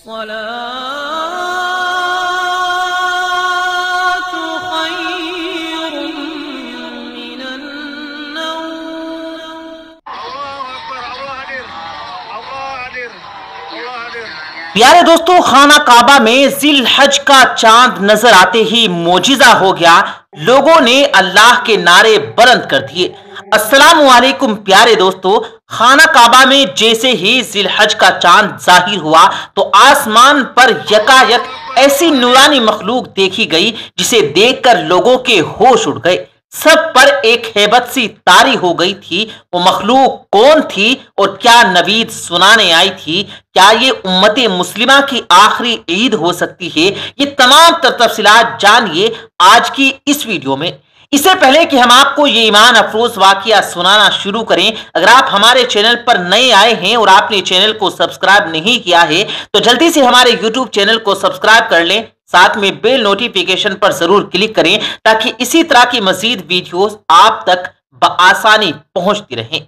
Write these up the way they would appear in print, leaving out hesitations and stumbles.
الصلاة خير من النوم. پیارے دوستو، خانہ کعبہ میں ذی الحج کا چاند نظر آتے ہی معجزہ ہو گیا۔ لوگوں نے اللہ کے نعرے بلند کر دیے۔ السلام علیکم پیارے دوستو، خانہ کعبہ میں جیسے ہی ذی الحج کا چاند ظاہر ہوا تو آسمان پر یکایک ایسی نورانی مخلوق دیکھی گئی جسے دیکھ کر لوگوں کے ہوش اڑ گئے۔ سب پر ایک ہیبت سی طاری ہو گئی تھی۔ وہ مخلوق کون تھی اور کیا نوید سنانے آئی تھی؟ کیا یہ امت مسلمہ کی آخری عید ہو سکتی ہے؟ یہ تمام تفصیلات جانیے آج کی اس ویڈیو میں۔ اس سے پہلے کہ ہم آپ کو یہ ایمان افروز واقعہ سنانا شروع کریں، اگر آپ ہمارے چینل پر نئے آئے ہیں اور آپ نے چینل کو سبسکرائب نہیں کیا ہے تو جلدی سے ہمارے یوٹیوب چینل کو سبسکرائب کر لیں، ساتھ میں بیل نوٹیفیکیشن پر ضرور کلک کریں تاکہ اسی طرح کی مزید ویڈیوز آپ تک بآسانی پہنچتی رہیں۔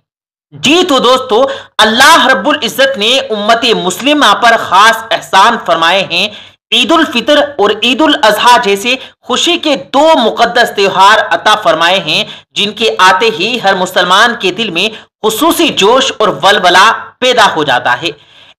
جی تو دوستو، اللہ رب العزت نے امت مسلمہ پر خاص احسان فرمائے ہیں۔ عید الفطر اور عید الاضحیٰ جیسے خوشی کے دو مقدس تہوار عطا فرمائے ہیں جن کے آتے ہی ہر مسلمان کے دل میں خصوصی جوش اور ولولہ پیدا ہو جاتا ہے۔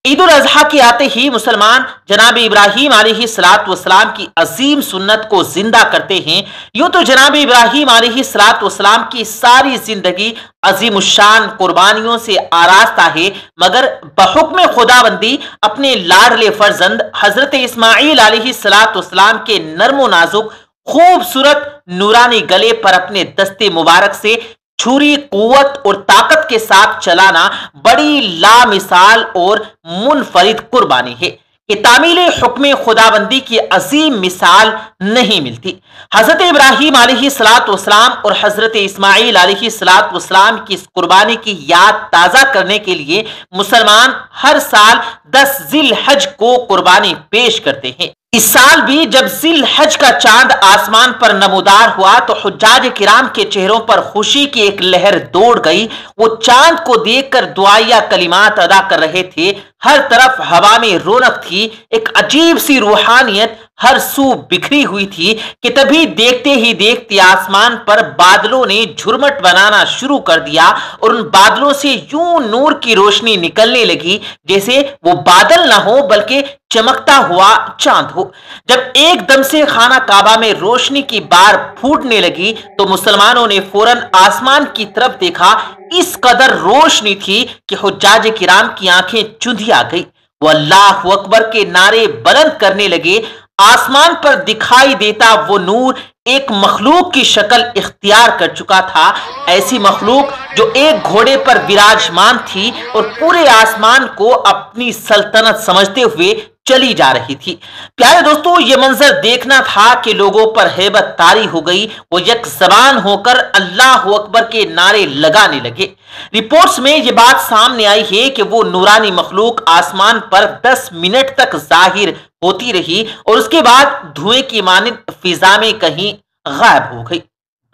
عید الاضحیٰ کے آتے ہی مسلمان جناب ابراہیم علیہ السلام کی عظیم سنت کو زندہ کرتے ہیں۔ یوں تو جناب ابراہیم علیہ السلام کی ساری زندگی عظیم الشان قربانیوں سے آراستہ ہے، مگر بحکم خداوندی اپنے لاڈلے فرزند حضرت اسماعیل علیہ السلام کے نرم و نازک خوبصورت نورانی گلے پر اپنے دستے مبارک سے چھری قوت اور طاقت کے ساتھ چلانا بڑی لامثال اور منفرد قربانی ہے کہ تعمیل حکم خداوندی کی عظیم مثال نہیں ملتی۔ حضرت ابراہیم علیہ السلام اور حضرت اسماعیل علیہ السلام کی اس قربانی کی یاد تازہ کرنے کے لیے مسلمان ہر سال 10 ذی الحج کو قربانی پیش کرتے ہیں۔ اس سال بھی جب ذی الحج کا چاند آسمان پر نمودار ہوا تو حجاج کرام کے چہروں پر خوشی کی ایک لہر دوڑ گئی۔ وہ چاند کو دیکھ کر دعائیہ کلمات ادا کر رہے تھے۔ ہر طرف ہوا میں رونق تھی، ایک عجیب سی روحانیت ہر سو بکھری ہوئی تھی کہ تبھی دیکھتے ہی دیکھتے آسمان پر بادلوں نے جھرمٹ بنانا شروع کر دیا اور ان بادلوں سے یوں نور کی روشنی نکلنے لگی جیسے وہ بادل نہ ہو بلکہ چمکتا ہوا چاند ہو۔ جب ایک دم سے خانہ کعبہ میں روشنی کی بار پھوٹنے لگی تو مسلمانوں نے فوراً آسمان کی طرف دیکھا۔ اس قدر روشنی تھی کہ حجاج کرام کی آنکھیں چندھی آ گئی۔ وہ اللہ اکبر کے نعرے بلند کرنے لگے۔ آسمان پر دکھائی دیتا وہ نور ایک مخلوق کی شکل اختیار کر چکا تھا، ایسی مخلوق جو ایک گھوڑے پر وراجمان تھی اور پورے آسمان کو اپنی سلطنت سمجھتے ہوئے چلی جا رہی تھی۔ پیارے دوستو، یہ منظر دیکھنا تھا کہ لوگوں پر ہیبت طاری ہو گئی۔ وہ یک زبان ہو کر اللہ اکبر کے نعرے لگانے لگے۔ رپورٹس میں یہ بات سامنے آئی ہے کہ وہ نورانی مخلوق آسمان پر 10 منٹ تک ظاہر ہوتی رہی اور اس کے بعد دھوئیں کی مانند فضا میں کہیں غائب ہو گئی۔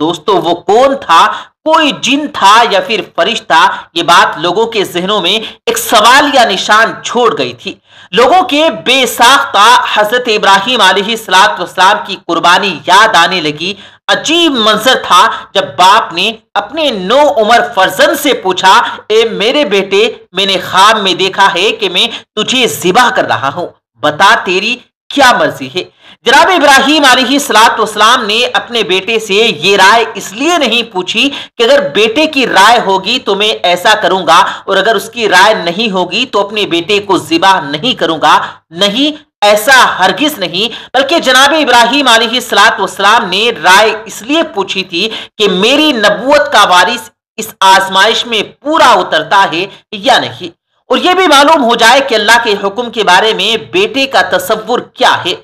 دوستو، وہ کون تھا؟ کوئی جن تھا یا پھر فرشتہ؟ یہ بات لوگوں کے ذہنوں میں ایک سوالیہ نشان چھوڑ گئی تھی۔ لوگوں کے بے ساختہ حضرت ابراہیم علیہ السلام کی قربانی یاد آنے لگی۔ عجیب منظر تھا جب باپ نے اپنے نو عمر فرزند سے پوچھا، اے میرے بیٹے، میں نے خواب میں دیکھا ہے کہ میں تجھے ذبح کر رہا ہوں، بتا تیری کیا مرضی ہے؟ جناب ابراہیم علیہ السلام نے اپنے بیٹے سے یہ رائے اس لیے نہیں پوچھی کہ اگر بیٹے کی رائے ہوگی تو میں ایسا کروں گا اور اگر اس کی رائے نہیں ہوگی تو اپنے بیٹے کو ذبح نہیں کروں گا۔ نہیں، ایسا ہرگز نہیں، بلکہ جناب ابراہیم علیہ السلام نے رائے اس لیے پوچھی تھی کہ میری نبوت کا وارث اس آزمائش میں پورا اترتا ہے یا نہیں، اور یہ بھی معلوم ہو جائے کہ اللہ کے حکم کے بارے میں بیٹے کا تصور کیا ہے۔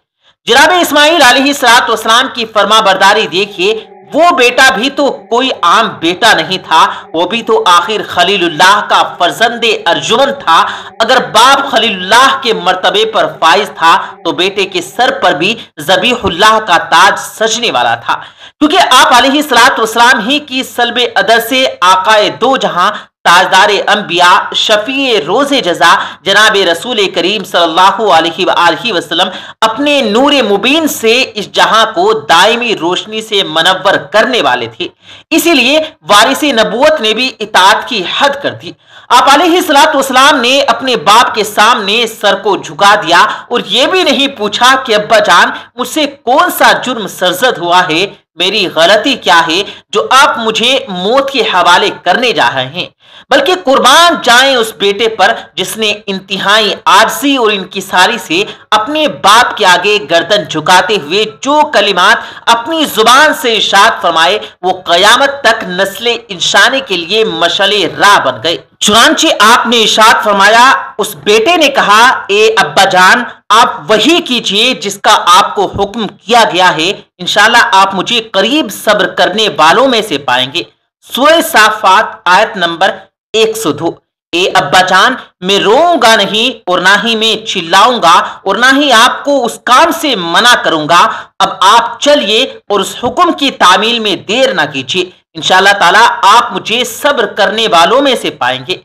جناب اسماعیل علیہ السلام کی فرما برداری دیکھیے۔ وہ بیٹا بھی تو کوئی عام بیٹا نہیں تھا، وہ بھی تو آخر خلیل اللہ کا فرزند ارجمن تھا۔ اگر باپ خلیل اللہ کے مرتبے پر فائز تھا تو بیٹے کے سر پر بھی ذبیح اللہ کا تاج سجنے والا تھا، کیونکہ آپ علیہ السلام ہی کی سلب ادر سے آقائے دو جہاں تاجدار انبیاء شفیع روز جزا جناب رسول کریم صلی اللہ علیہ وآلہ وسلم اپنے نور مبین سے اس جہاں کو دائمی روشنی سے منور کرنے والے تھے، اسی لیے وارث نبوت نے بھی اطاعت کی حد کر دی۔ آپ علیہ الصلوۃ والسلام نے اپنے باپ کے سامنے سر کو جھکا دیا اور یہ بھی نہیں پوچھا کہ ابا جان مجھ سے کون سا جرم سرزد ہوا ہے، میری غلطی کیا ہے جو آپ مجھے موت کے حوالے کرنے جا رہے ہیں، بلکہ قربان جائیں اس بیٹے پر جس نے انتہائی عاجزی اور انکساری سے اپنے باپ کے آگے گردن جھکاتے ہوئے جو کلمات اپنی زبان سے ارشاد فرمائے وہ قیامت تک نسل انسانی کے لیے مشعل راہ بن گئے۔ چنانچہ آپ نے ارشاد فرمایا، اس بیٹے نے کہا اے ابا جان آپ وہی کیجئے جس کا آپ کو حکم کیا گیا ہے، انشاءاللہ آپ مجھے قریب صبر کرنے والوں میں سے پائیں گے۔ سورہ صافات آیت نمبر 102۔ اے ابا جان میں روؤں گا نہیں اور نہ ہی میں چلاؤں گا اور نہ ہی آپ کو اس کام سے منع کروں گا، اب آپ چلیے اور اس حکم کی تعمیل میں دیر نہ کیجیے، انشاءاللہ تعالی آپ مجھے صبر کرنے والوں میں سے پائیں گے۔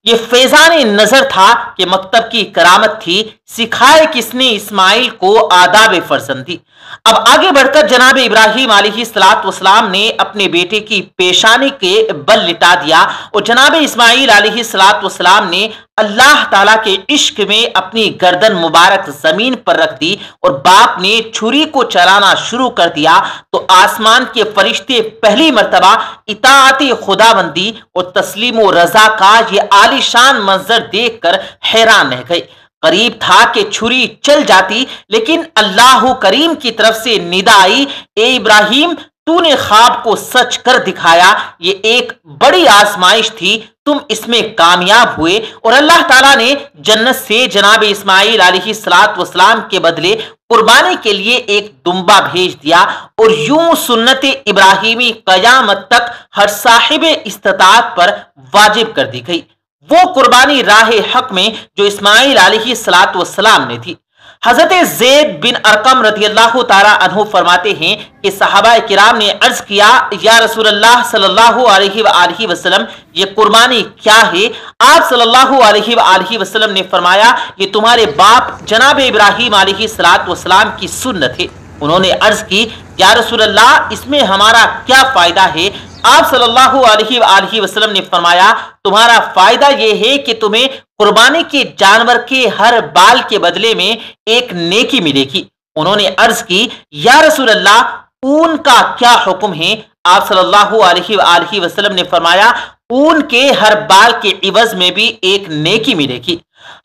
یہ فیضان نظر تھا کہ مکتب کی کرامت تھی، سکھائے کس نے اسماعیل کو آداب فرزندی۔ اب آگے بڑھ کر جناب ابراہیم علیہ السلام نے اپنے بیٹے کی پیشانی کے بل لٹا دیا اور جناب اسماعیل علیہ السلام نے اللہ تعالیٰ کے عشق میں اپنی گردن مبارک زمین پر رکھ دی اور باپ نے چھری کو چلانا شروع کر دیا تو آسمان کے فرشتے پہلی مرتبہ اطاعت خداوندی اور تسلیم و رضا کا یہ عالی شان منظر دیکھ کر حیران رہ گئے۔ قریب تھا کہ چھری چل جاتی، لیکن اللہ کریم کی طرف سے ندا آئی، اے ابراہیم تو نے خواب کو سچ کر دکھایا، یہ ایک بڑی آزمائش تھی، تم اس میں کامیاب ہوئے، اور اللہ تعالیٰ نے جنت سے جناب اسماعیل علیہ السلام کے بدلے قربانی کے لیے ایک دمبا بھیج دیا، اور یوں سنت ابراہیمی قیامت تک ہر صاحب استطاعت پر واجب کر دی گئی، وہ قربانی راہ حق میں جو اسماعیل علیہ السلام نے تھی۔ حضرت زید بن ارقم رضی اللہ تعالی عنہ فرماتے ہیں کہ صحابہ کرام نے عرض کیا، یا رسول اللہ صلی اللہ علیہ وآلہ وسلم یہ قربانی کیا ہے؟ آپ صلی اللہ علیہ وآلہ وسلم نے فرمایا، یہ تمہارے باپ جناب ابراہیم علیہ السلام کی سنت ہے۔ انہوں نے عرض کی، یا رسول اللہ اس میں ہمارا کیا فائدہ ہے؟ آپ صلی اللہ علیہ وآلہ وسلم نے فرمایا، تمہارا فائدہ یہ ہے کہ تمہیں قربانی کے جانور کے ہر بال کے بدلے میں ایک نیکی ملے گی۔ انہوں نے عرض کی، یا رسول اللہ اون کا کیا حکم ہے؟ آپ صلی اللہ علیہ وآلہ وسلم نے فرمایا، اون کے ہر بال کے عوض میں بھی ایک نیکی ملے گی۔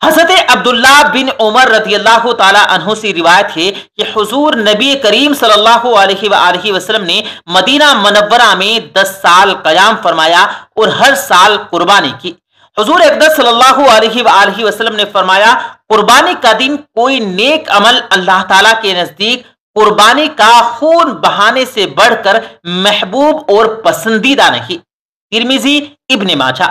حضرت عبداللہ بن عمر رضی اللہ تعالی عنہ سے روایت ہے کہ حضور نبی کریم صلی اللہ علیہ وآلہ وسلم نے مدینہ منورہ میں 10 سال قیام فرمایا اور ہر سال قربانی کی۔ حضور اقدس صلی اللہ علیہ وآلہ وسلم نے فرمایا، قربانی کا دن کوئی نیک عمل اللہ تعالیٰ کے نزدیک قربانی کا خون بہانے سے بڑھ کر محبوب اور پسندیدہ نہیں۔ ترمذی، ابن ماجہ۔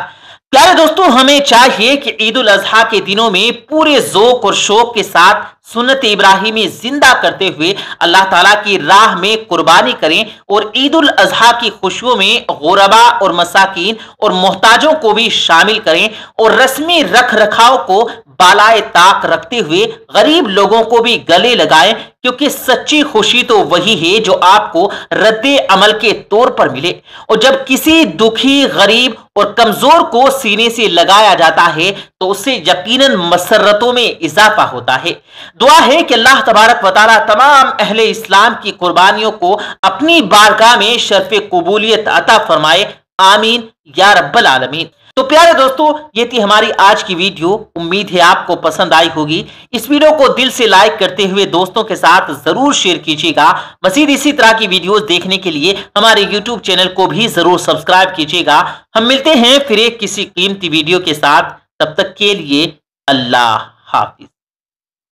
پیارے دوستو، ہمیں چاہیے کہ عید الاضحیٰ کے دنوں میں پورے ذوق اور شوق کے ساتھ سنت ابراہیمی زندہ کرتے ہوئے اللہ تعالیٰ کی راہ میں قربانی کریں اور عید الاضحیٰ کی خوشیوں میں غرباء اور مساکین اور محتاجوں کو بھی شامل کریں اور رسمی رکھ رکھاؤ کو بالائے طاق رکھتے ہوئے غریب لوگوں کو بھی گلے لگائیں، کیونکہ سچی خوشی تو وہی ہے جو آپ کو رد عمل کے طور پر ملے، اور جب کسی دکھی، غریب اور کمزور کو سینے سے لگایا جاتا ہے تو اس سے یقیناً مسرتوں میں اضافہ ہوتا ہے۔ دعا ہے کہ اللہ تبارک و تعالی تمام اہل اسلام کی قربانیوں کو اپنی بارگاہ میں شرف قبولیت عطا فرمائے، آمین یا رب العالمین۔ تو پیارے دوستو، یہ تھی ہماری آج کی ویڈیو، امید ہے آپ کو پسند آئی ہوگی۔ اس ویڈیو کو دل سے لائک کرتے ہوئے دوستوں کے ساتھ ضرور شیئر کیجیے گا۔ مزید اسی طرح کی ویڈیوز دیکھنے کے لیے ہمارے یوٹیوب چینل کو بھی ضرور سبسکرائب کیجیے گا۔ ہم ملتے ہیں پھر ایک کسی قیمتی ویڈیو کے ساتھ، تب تک کے لیے اللہ حافظ۔